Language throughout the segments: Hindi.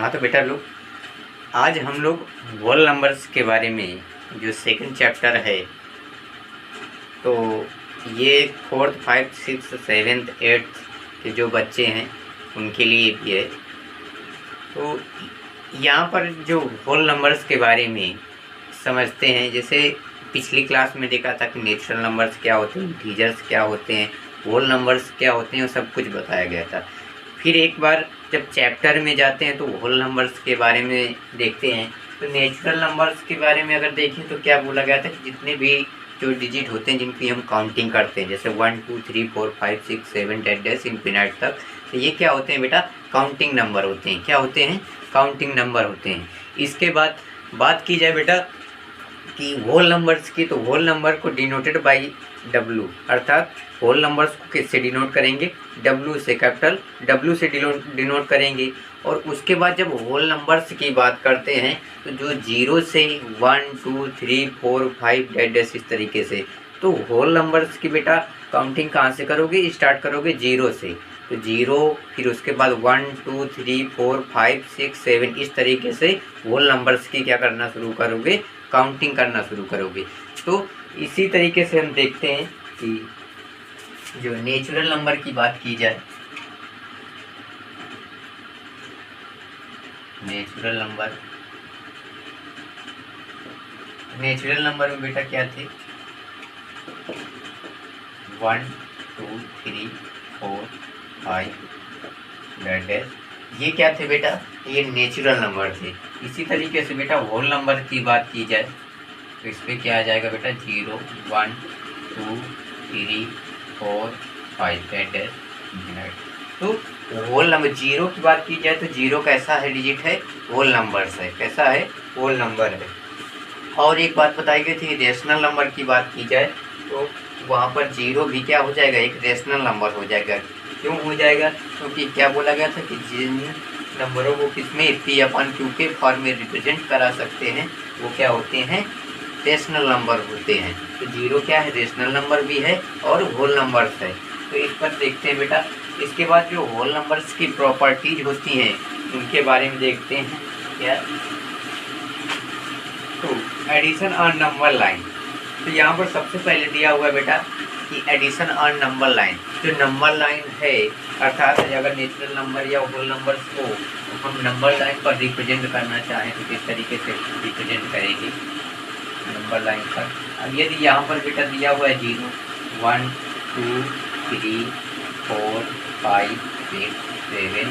हाँ तो बेटा लोग, आज हम लोग होल नंबर्स के बारे में जो सेकंड चैप्टर है, तो ये 4th 5th 6th 7th 8th के जो बच्चे हैं उनके लिए भी है। तो यहाँ पर जो होल नंबर्स के बारे में समझते हैं, जैसे पिछली क्लास में देखा था कि नेचुरल नंबर्स क्या होते हैं, इंटीजर्स क्या होते हैं, होल नंबर्स क्या होते हैं, वो सब कुछ बताया गया था। फिर एक बार जब चैप्टर में जाते हैं तो होल नंबर्स के बारे में देखते हैं। तो नेचुरल नंबर्स के बारे में अगर देखें तो क्या बोला गया था कि जितने भी जो डिजिट होते हैं जिनकी हम काउंटिंग करते हैं, जैसे 1 2 3 4 5 6 7 10 10 इन्फिनिट तक, तो ये क्या होते हैं बेटा? काउंटिंग नंबर होते हैं। क्या होते हैं? काउंटिंग नंबर होते हैं। इसके बाद बात की जाए बेटा कि होल नंबर्स की, तो होल नंबर को डिनोटेड बाई W, अर्थात होल नंबर्स को किससे डिनोट करेंगे? W से, कैपिटल W से डिनोट करेंगे। और उसके बाद जब होल नंबर्स की बात करते हैं तो जो 0 से 1 2 3 4 5 डैश इस तरीके से, तो होल नंबर्स की बेटा काउंटिंग कहाँ से करोगे? स्टार्ट करोगे 0 से। तो 0, फिर उसके बाद 1 2 3 4 5 6 7 इस तरीके से होल नंबर्स की क्या करना शुरू करोगे? काउंटिंग करना शुरू करोगे। तो इसी तरीके से हम देखते हैं कि जो नेचुरल नंबर की बात की जाए, नेचुरल नंबर में बेटा क्या थे? 1 2 3 4 5 डैश, ये क्या थे बेटा? ये नेचुरल नंबर थे। इसी तरीके से बेटा होल नंबर की बात की जाए तो इस पर क्या आ जाएगा बेटा? 0 1 2 3 4 5 डैश मिनट। तो होल नंबर 0 की बात की जाए तो 0 कैसा है? डिजिट है, होल नंबर्स है। कैसा है? होल नंबर है। और एक बात बताई गई थी, रेशनल नंबर की बात की जाए तो वहाँ पर 0 भी क्या हो जाएगा? एक रेशनल नंबर हो जाएगा। क्यों हो जाएगा? क्योंकि क्या बोला गया था कि जिन नंबरों को किसमें P/Q के फॉर्म में रिप्रेजेंट करा सकते हैं वो क्या होते हैं? रेशनल नंबर होते हैं। तो 0 क्या है? रेशनल नंबर भी है और होल नंबर्स है। तो इस पर देखते हैं बेटा। इसके बाद जो होल नंबर्स की प्रॉपर्टीज होती हैं उनके बारे में देखते हैं। क्या? तो एडिशन ऑन नंबर लाइन, तो यहाँ पर सबसे पहले दिया हुआ है बेटा कि एडिशन ऑन नंबर लाइन। जो नंबर लाइन है, अर्थात अगर नेचुरल नंबर या होल नंबर्स को हम नंबर लाइन पर रिप्रेजेंट करना चाहें तो किस तरीके से रिप्रेजेंट करेंगे नंबर लाइन पर? अब यदि यहाँ पर बेटा दिया हुआ है 0 1 2 3 4 5 6 7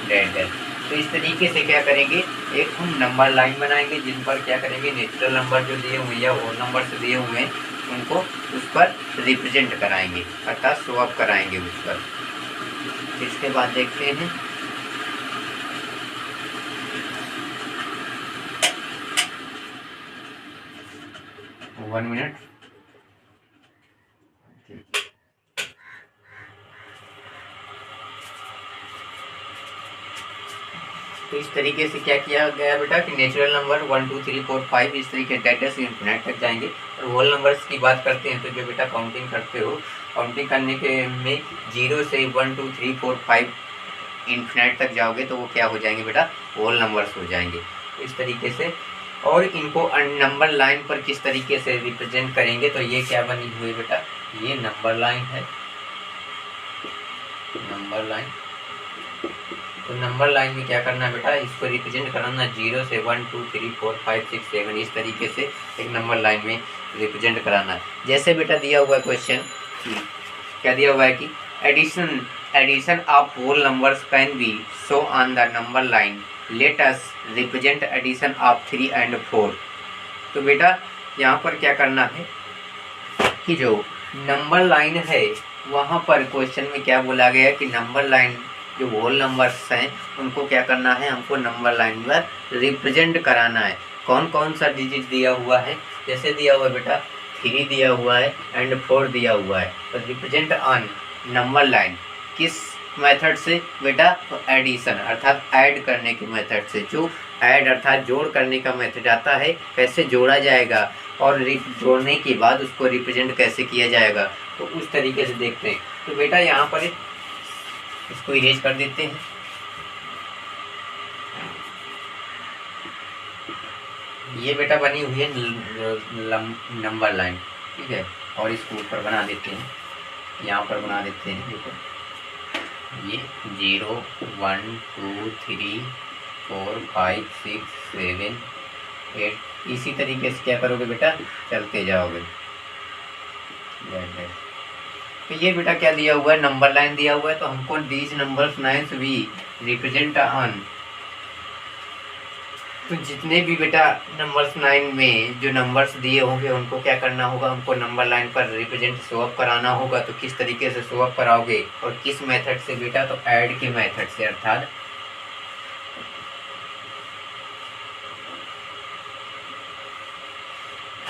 8 डैश, तो इस तरीके से क्या करेंगे? एक हम नंबर लाइन बनाएंगे जिन पर क्या करेंगे? नेचुरल नंबर जो दिए हुए या होल नंबर से दिए हुए हैं उनको उस पर रिप्रेजेंट कराएंगे, अर्थात शो अप कराएंगे उस पर। इसके बाद देखते हैं वन मिनट। तो इस तरीके से क्या किया गया बेटा कि नेचुरल नंबर 1 2 3 4 5 इस तरीके डेटा से इन्फिनिट तक जाएंगे। और होल नंबर्स की बात करते हैं तो जो बेटा काउंटिंग करते हो, काउंटिंग करने के में 0 से 1 2 3 4 5 इन्फिनिट तक जाओगे तो वो क्या हो जाएंगे बेटा? होल नंबर्स हो जाएंगे। इस तरीके से। और इनको नंबर लाइन पर किस तरीके से रिप्रेजेंट करेंगे? तो ये क्या बनी हुई बेटा? ये नंबर लाइन है, नंबर लाइन। तो नंबर लाइन में क्या करना है बेटा? इसको रिप्रेजेंट कराना 0 से 1 2 3 4 5 6 7 इस तरीके से एक नंबर लाइन में रिप्रेजेंट कराना है। जैसे बेटा दिया हुआ है क्वेश्चन, क्या दिया हुआ है कि addition of whole numbers can be show on the number line, let us represent addition of 3 and 4। तो बेटा यहाँ पर क्या करना है कि जो नंबर लाइन है वहाँ पर क्वेश्चन में क्या बोला गया कि नंबर लाइन जो होल नंबर्स हैं उनको क्या करना है? हमको नंबर लाइन पर रिप्रेजेंट कराना है। कौन कौन सा डिजिट दिया हुआ है? जैसे दिया हुआ है बेटा 3 दिया हुआ है एंड 4 दिया हुआ है। तो रिप्रेजेंट ऑन नंबर लाइन किस मेथड से बेटा? तो एडिशन, अर्थात ऐड करने के मेथड से। जो ऐड अर्थात जोड़ करने का मेथड आता है, कैसे जोड़ा जाएगा और जोड़ने के बाद उसको रिप्रेजेंट कैसे किया जाएगा, तो उस तरीके से देखते हैं। तो बेटा यहाँ पर इसको इरेज कर देते हैं। ये बेटा बनी हुई है नंबर लाइन, ठीक है। और इसको ऊपर बना देते हैं, यहाँ पर बना देते हैं। देखो ये 0 1 2 3 4 5 6 7 8, इसी तरीके से क्या करोगे बेटा, चलते जाओगे। तो ये बेटा क्या दिया हुआ है, नंबर लाइन दिया हुआ है। तो हमको these numbers nines we represent on, तो जितने भी बेटा नंबर्स 9 में जो नंबर्स दिए होंगे उनको क्या करना होगा, हमको नंबर लाइन पर रिप्रेजेंट शो अप कराना होगा। तो किस तरीके से शो अप कराओगे और किस मेथड से बेटा, तो ऐड के मेथड से, अर्थात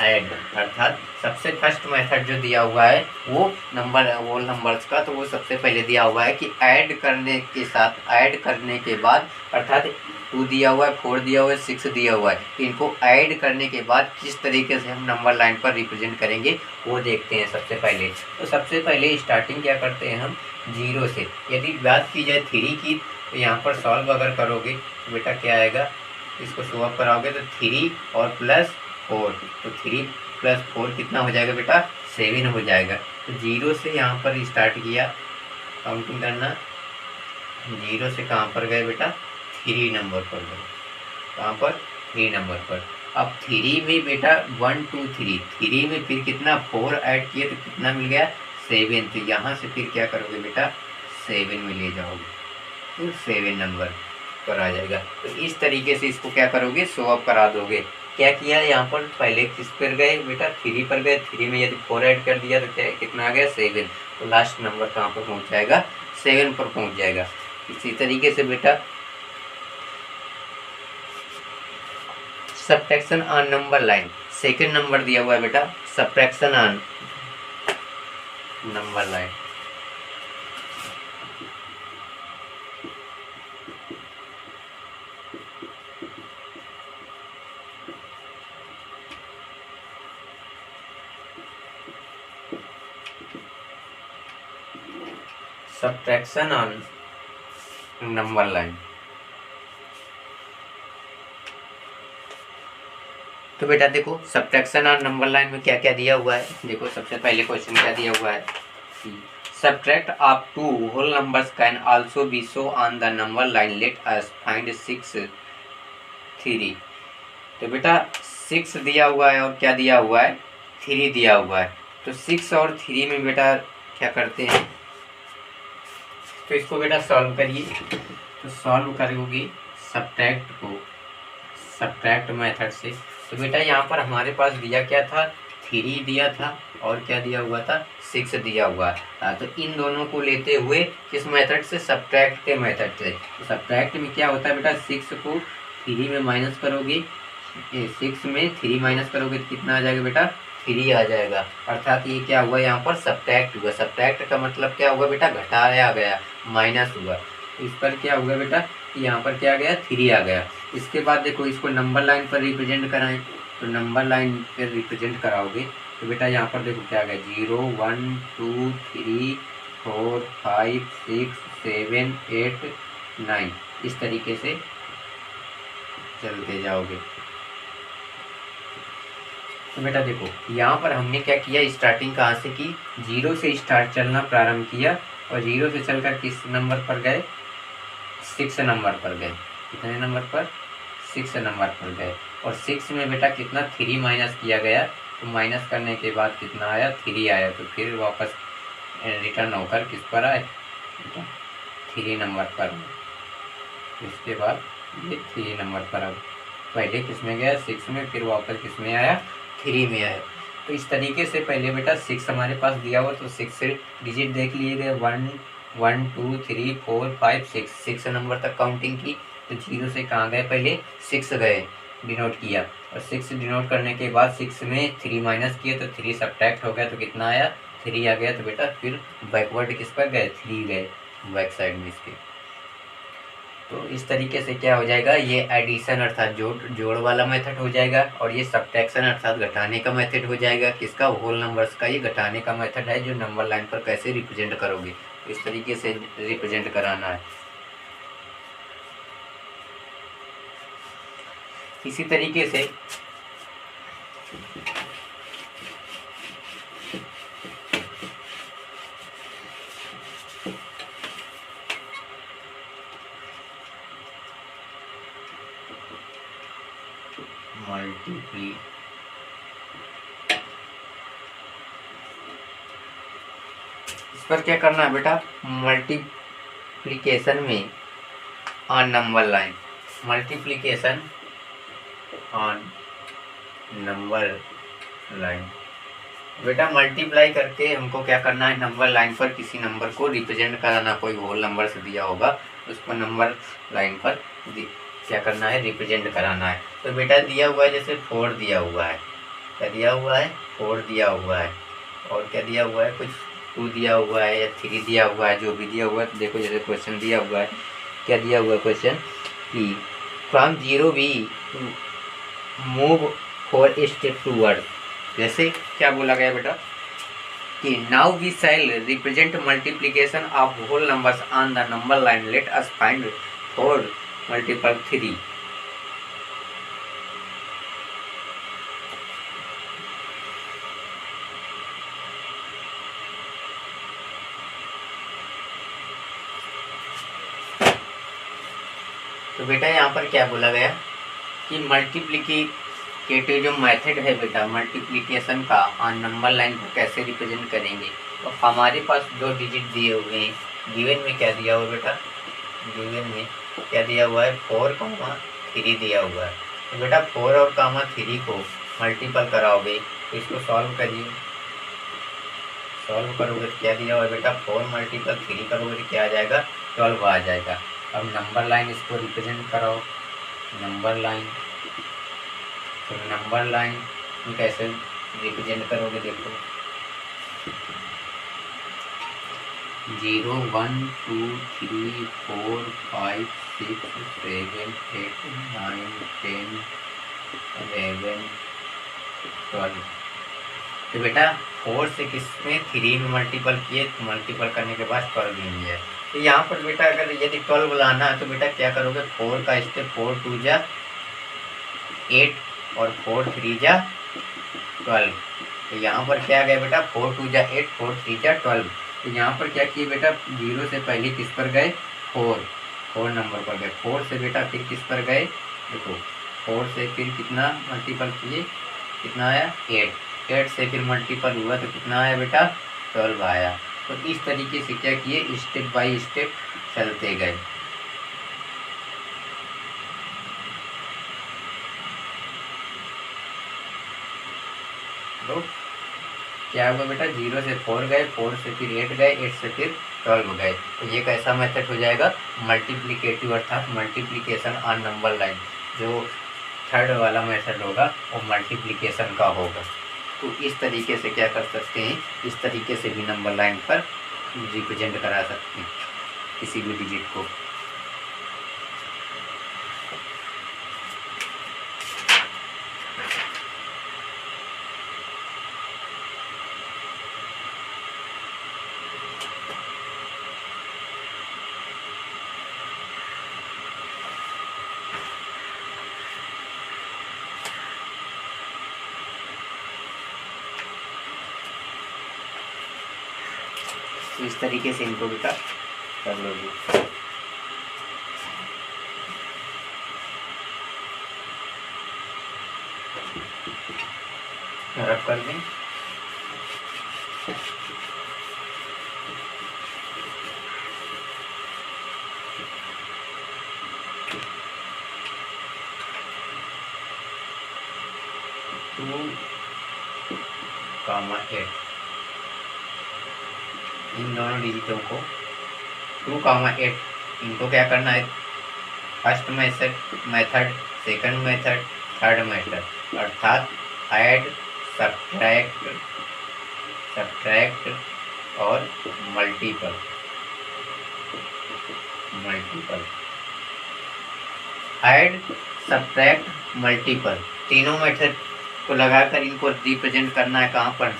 ऐड, अर्थात सबसे फर्स्ट मेथड जो दिया हुआ है वो नंबर्स का, तो वो सबसे पहले दिया हुआ है कि ऐड करने के साथ, ऐड करने के बाद, अर्थात 2 दिया हुआ है, 4 दिया हुआ है, 6 दिया हुआ है, तो इनको ऐड करने के बाद किस तरीके से हम नंबर लाइन पर रिप्रेजेंट करेंगे वो देखते हैं सबसे पहले। तो सबसे पहले स्टार्टिंग क्या करते हैं हम 0 से। यदि बात की जाए 3 की, तो यहाँ पर सॉल्व अगर करोगे तो बेटा क्या आएगा, इसको शो अप कराओगे तो 3 और प्लस 4, तो 3 प्लस 4 कितना हो जाएगा बेटा, 7 हो जाएगा। तो 0 से यहाँ पर स्टार्ट किया काउंटिंग करना, 0 से कहाँ पर गए बेटा, 3 नंबर पर गए, कहाँ पर, 3 नंबर पर। अब 3 में बेटा 1 2 3, 3 में फिर कितना 4 ऐड किए तो कितना मिल गया, 7। तो यहाँ से फिर क्या करोगे बेटा, 7 में ले जाओगे तो 7 नंबर पर आ जाएगा। तो इस तरीके से इसको क्या करोगे, शो अप करा दोगे। क्या किया यहाँ पर, पहले किस पर गए बेटा, 3 पर गए, 3 में यदि 4 ऐड कर दिया तो क्या कितना आ गया, 7। तो लास्ट नंबर कहाँ पर पहुँच जाएगा, 7 पर पहुँच जाएगा। इसी तरीके से बेटा subtraction on number line, second number दिया हुआ है बेटा, subtraction on number line. Subtraction on number line. तो बेटा देखो सब्ट्रैक्शन ऑन नंबर लाइन में क्या क्या दिया हुआ है। देखो सबसे पहले क्वेश्चन क्या दिया हुआ है, subtract of 2 whole numbers can also be show on the number line, let us find 6 3। तो बेटा 6 दिया हुआ है और क्या दिया हुआ है, 3 दिया हुआ है। तो 6 और 3 में बेटा क्या करते हैं, तो इसको बेटा सॉल्व करिए। तो सॉल्व करोगे सब्ट्रैक्ट को, सब्ट्रैक्ट मेथड से। तो बेटा यहाँ पर हमारे पास दिया क्या था, 3 दिया था और क्या दिया हुआ था, 6 दिया हुआ था। तो इन दोनों को लेते हुए किस मेथड से, सब्ट्रैक्ट के मेथड से। तो सब्ट्रैक्ट में क्या होता है बेटा, 6 को 3 में माइनस करोगे, 6 में 3 माइनस करोगे तो कितना आ जाएगा बेटा, 3 आ जाएगा। अर्थात ये क्या हुआ, यहाँ पर सब्ट्रैक्ट हुआ। सब्ट्रैक्ट का मतलब क्या हुआ बेटा, घटाया गया, माइनस हुआ। इस पर क्या हुआ बेटा, यहाँ पर क्या आ गया, 3 आ गया। इसके बाद देखो इसको नंबर लाइन पर रिप्रेजेंट कराएं, तो नंबर लाइन पर रिप्रेजेंट कराओगे तो बेटा यहाँ पर देखो क्या आ गया, 0 1 2 3 4 5 6 7 8 9, इस तरीके से चलते जाओगे। तो बेटा देखो यहाँ पर हमने क्या किया, स्टार्टिंग कहाँ से की, 0 से स्टार्ट चलना प्रारंभ किया और 0 से चलकर किस नंबर पर गए, 6 नंबर पर गए। कितने नंबर पर, 6 नंबर पर गए। और 6 में बेटा कितना, 3 माइनस किया गया, तो माइनस करने के बाद कितना आया, 3 आया। तो फिर वापस रिटर्न होकर किस पर आए, 3 नंबर पर। इसके बाद ये 3 नंबर पर, अब पहले किस में गया, 6 में, फिर वापस किस में आया, 3 में आया। तो इस तरीके से पहले बेटा 6 हमारे पास दिया हुआ, तो 6 डिजिट देख लिए गए, 1 1 2 3 4 5 6 नंबर तक काउंटिंग की। तो 0 से कहाँ गए, पहले 6 गए, डिनोट किया, और 6 डिनोट करने के बाद 6 में 3 माइनस किए तो 3 सब्ट्रैक्ट हो गया, तो कितना आया, 3 आ गया। तो बेटा फिर बैकवर्ड किस पर गए, 3 गए बैक साइड में इसके। तो इस तरीके से क्या हो जाएगा, ये एडिशन अर्थात जोड़ वाला मेथड हो जाएगा, और ये सब्ट्रैक्शन अर्थात घटाने का मेथड हो जाएगा। किसका, होल नंबर्स का ये घटाने का मेथड है, जो नंबर लाइन पर कैसे रिप्रेजेंट करोगे, इस तरीके से रिप्रेजेंट कराना है। इसी तरीके से मल्टीप्ली इस पर क्या करना है बेटा, मल्टीप्लिकेशन में on number line, multiplication on number line. बेटा मल्टीप्लाई करके हमको क्या करना है, नंबर लाइन पर किसी नंबर को रिप्रेजेंट कराना, कोई होल नंबर से दिया होगा उसको नंबर लाइन पर क्या करना है, रिप्रेजेंट कराना है। तो बेटा दिया हुआ है, जैसे 4 दिया हुआ है, क्या दिया हुआ है, 4 दिया हुआ है, और क्या दिया हुआ है, कुछ 2 दिया हुआ है या 3 दिया हुआ है, जो भी दिया हुआ है। तो देखो जैसे क्वेश्चन दिया हुआ है, क्या दिया हुआ है क्वेश्चन कि from 0 we move 4 step toward. जैसे क्या बोला गया बेटा कि now we shall represent multiplication of whole numbers on the number line, let us find 4 multiple 3। तो बेटा यहाँ पर क्या बोला गया कि मल्टीप्लिकेटिव जो मेथड है बेटा मल्टीप्लिकेशन का ऑन नंबर लाइन को कैसे रिप्रेजेंट करेंगे। तो हमारे पास 2 डिजिट दिए हुए हैं, गिवन में क्या दिया हुआ बेटा, गिवन में क्या दिया हुआ है, 4,3 दिया हुआ है। तो बेटा 4 और 3 को मल्टीपल कराओगे तो इसको सॉल्व करिए, सॉल्व करोगे तो क्या दिया हुआ है बेटा, 4 मल्टीपल 3 करोगे तो क्या आ जाएगा, 12 आ जाएगा। अब नंबर लाइन इसको रिप्रेजेंट कराओ, नंबर लाइन, तो नंबर लाइन में कैसे रिप्रेजेंट करोगे, देखो 0 1 2 3 4 5 6 7 8 9 10 11 12। तो बेटा 4 से किसमें 3 में मल्टीपल किए, तो मल्टीपल करने के बाद 12 मिल जाए। तो यहाँ पर बेटा अगर यदि 12 लाना है तो बेटा क्या करोगे, 4 का स्टेप 4 2 जा 8 और 4 3 जा 12। तो यहाँ पर क्या गया बेटा, 4 2 जा 8 4 3 जा 12। तो यहाँ पर क्या किए बेटा, 0 से पहले किस पर गए, 4 नंबर पर गए, 4 से बेटा फिर किस पर गए, देखो 4 से फिर कितना मल्टीपल किए, कितना आया 8 से फिर मल्टीपल हुआ तो कितना आया बेटा 12 आया। तो इस तरीके से क्या किए, स्टेप बाय स्टेप चलते गए। तो क्या हुआ बेटा, 0 से 4 गए, 4 से फिर 8 गए, 8 से फिर 12 गए। तो ये कैसा मेथड हो जाएगा, मल्टीप्लिकेटिव अर्थात मल्टीप्लिकेशन ऑन नंबर लाइन। जो थर्ड वाला मेथड होगा वो मल्टीप्लिकेशन का होगा। तो इस तरीके से क्या कर सकते हैं, इस तरीके से भी नंबर लाइन पर रिप्रेजेंट करा सकते हैं किसी भी डिजिट को। तो इस तरीके से इनको बेटा कर लोगे। रब कर दें, टू कामा 8 इन दोनों डिजिटों को 2, 8 इनको क्या करना है, first method, second method, third method अर्थात ऐड, सब्ट्रैक्ट और मल्टीपल। ऐड, सब्ट्रैक्ट, मल्टीपल तीनों मेथड को लगाकर इनको रिप्रेजेंट करना है कहाँ पर,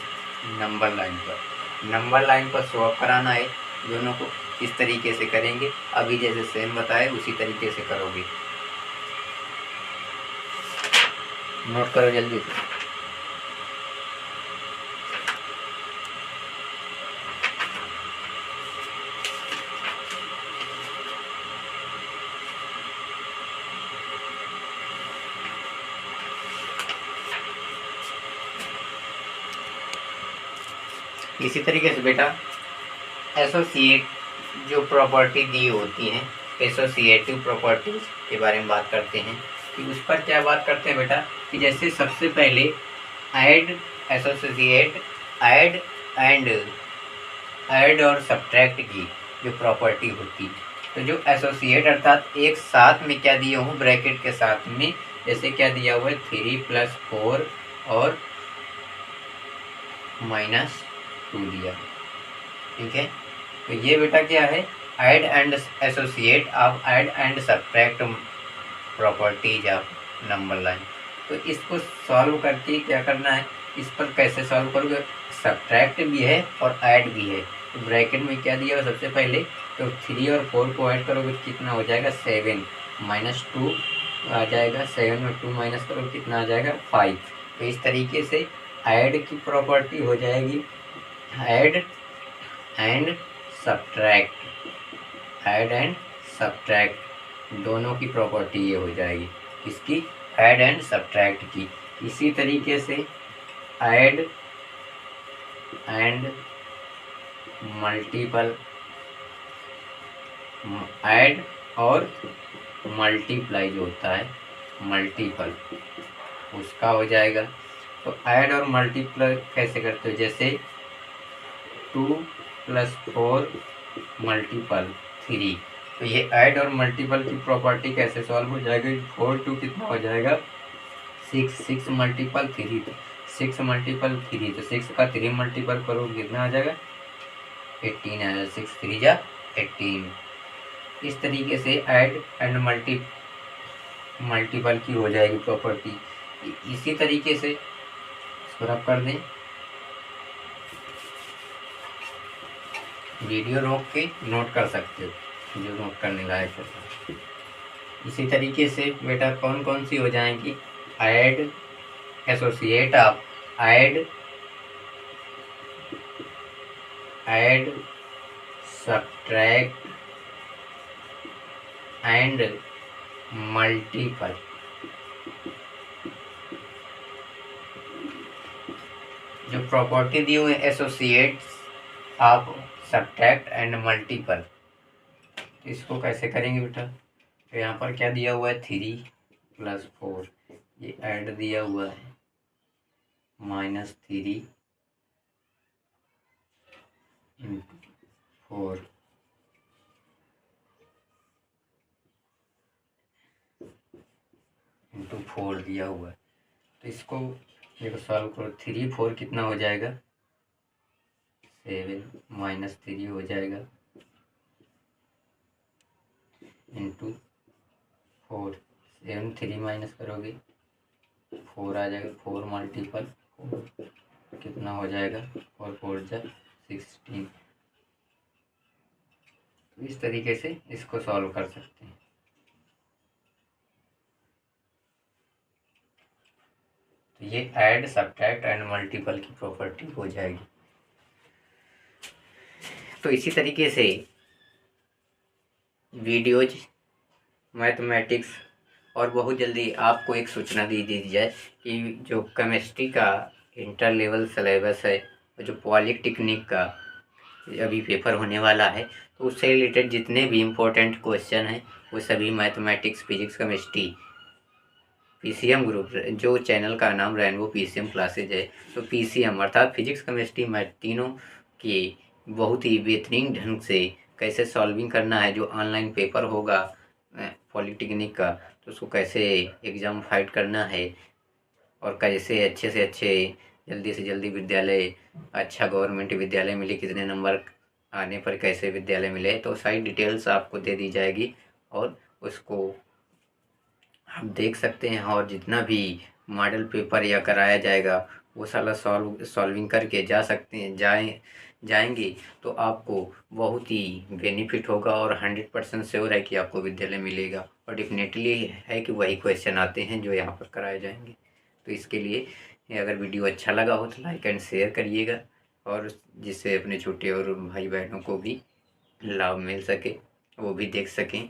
नंबर लाइन पर। नंबर लाइन पर स्वैप कराना है दोनों को। इस तरीके से करेंगे, अभी जैसे सेम बताए उसी तरीके से करोगे। नोट करो जल्दी से। इसी तरीके से बेटा एसोसिएट जो प्रॉपर्टी दी होती हैं, एसोसिएटिव प्रॉपर्टीज के बारे में बात करते हैं कि उस पर क्या बात करते हैं बेटा कि जैसे सबसे पहले add, associate, add and add और सब्ट्रैक्ट की जो प्रॉपर्टी होती है, तो जो एसोसिएट अर्थात एक साथ में क्या दिया हूँ ब्रैकेट के साथ में, जैसे क्या दिया हुआ है 3 + 4 और -2 दिया, ठीक है। तो ये बेटा क्या है add and associate of add and subtract properties of number line. तो इसको सॉल्व करके क्या करना है, इस पर कैसे सॉल्व करोगे, सब्ट्रैक्ट भी है और ऐड भी है। तो ब्रैकेट में क्या दिया सबसे पहले, तो 3 और 4 को ऐड करोगे कितना हो जाएगा 7, -2 आ जाएगा, 7 में 2 माइनस करोगे कितना आ जाएगा 5। तो इस तरीके से ऐड की प्रॉपर्टी हो जाएगी add and subtract, add and subtract दोनों की प्रॉपर्टी ये हो जाएगी, इसकी ऐड एंड सब्ट्रैक्ट की। इसी तरीके से ऐड एंड मल्टीपल, ऐड और मल्टीप्लाई जो होता है मल्टीपल, उसका हो जाएगा। तो ऐड और मल्टीप्लाई कैसे करते हो, जैसे 2 + 4 मल्टीपल 3, तो ये ऐड और मल्टीपल की प्रॉपर्टी कैसे सॉल्व हो जाएगी, 4 2 कितना हो जाएगा 6, 6 मल्टीपल 3, 6 मल्टीपल 3, तो 6 का 3 मल्टीपल करोगे कितना आ जाएगा 18 आएगा, 6 3 जा 18। इस तरीके से ऐड एंड मल्टीपल की हो जाएगी प्रॉपर्टी। इसी तरीके से इसको रब कर दें, वीडियो रोक के नोट कर सकते हो जो नोट करने लायक है। इसी तरीके से बेटा कौन कौन सी हो जाएंगी, add, associate of add, add, subtract and multiple. जो प्रॉपर्टी दी हुई है associates of subtract and multiple, इसको कैसे करेंगे बेटा, तो यहाँ पर क्या दिया हुआ है 3 + 4, ये ऐड दिया हुआ है -3 × 4 × 4 दिया हुआ है। तो इसको देखो सॉल्व करो, 3 4 कितना हो जाएगा 7, -3 हो जाएगा × 4, 7 3 माइनस करोगे 4 आ जाएगा, 4 मल्टीपल 4 कितना हो जाएगा 4 4 जा 16। तो इस तरीके से इसको सॉल्व कर सकते हैं। तो ये ऐड, सब्ट्रैक्ट एंड मल्टीपल की प्रॉपर्टी हो जाएगी। तो इसी तरीके से वीडियोज, मैथमेटिक्स और बहुत जल्दी आपको एक सूचना दी जाए कि जो केमिस्ट्री का इंटर लेवल सिलेबस है और जो पॉलिटेक्निक का अभी पेपर होने वाला है, तो उससे रिलेटेड जितने भी इम्पोर्टेंट क्वेश्चन हैं वो सभी mathematics, physics, chemistry PCM group, जो चैनल का नाम रेनबो पीसीएम क्लासेज है, तो पीसीएम अर्थात फिजिक्स, केमिस्ट्री, मैथ तीनों की बहुत ही बेहतरीन ढंग से कैसे सॉल्विंग करना है, जो ऑनलाइन पेपर होगा पॉलिटेक्निक का, तो उसको कैसे एग्ज़ाम फाइट करना है और कैसे अच्छे से अच्छे जल्दी से जल्दी विद्यालय, अच्छा गवर्नमेंट विद्यालय मिले, कितने नंबर आने पर कैसे विद्यालय मिले, तो सारी डिटेल्स आपको दे दी जाएगी और उसको आप देख सकते हैं। और जितना भी मॉडल पेपर या कराया जाएगा वो सारा सॉल्विंग करके जा सकते हैं, जाएंगे तो आपको बहुत ही बेनिफिट होगा और 100% श्योर है कि आपको विद्यालय मिलेगा और डेफिनेटली है कि वही क्वेश्चन आते हैं जो यहाँ पर कराए जाएंगे। तो इसके लिए अगर वीडियो अच्छा लगा हो तो लाइक एंड शेयर करिएगा और जिससे अपने छोटे और भाई बहनों को भी लाभ मिल सके, वो भी देख सकें।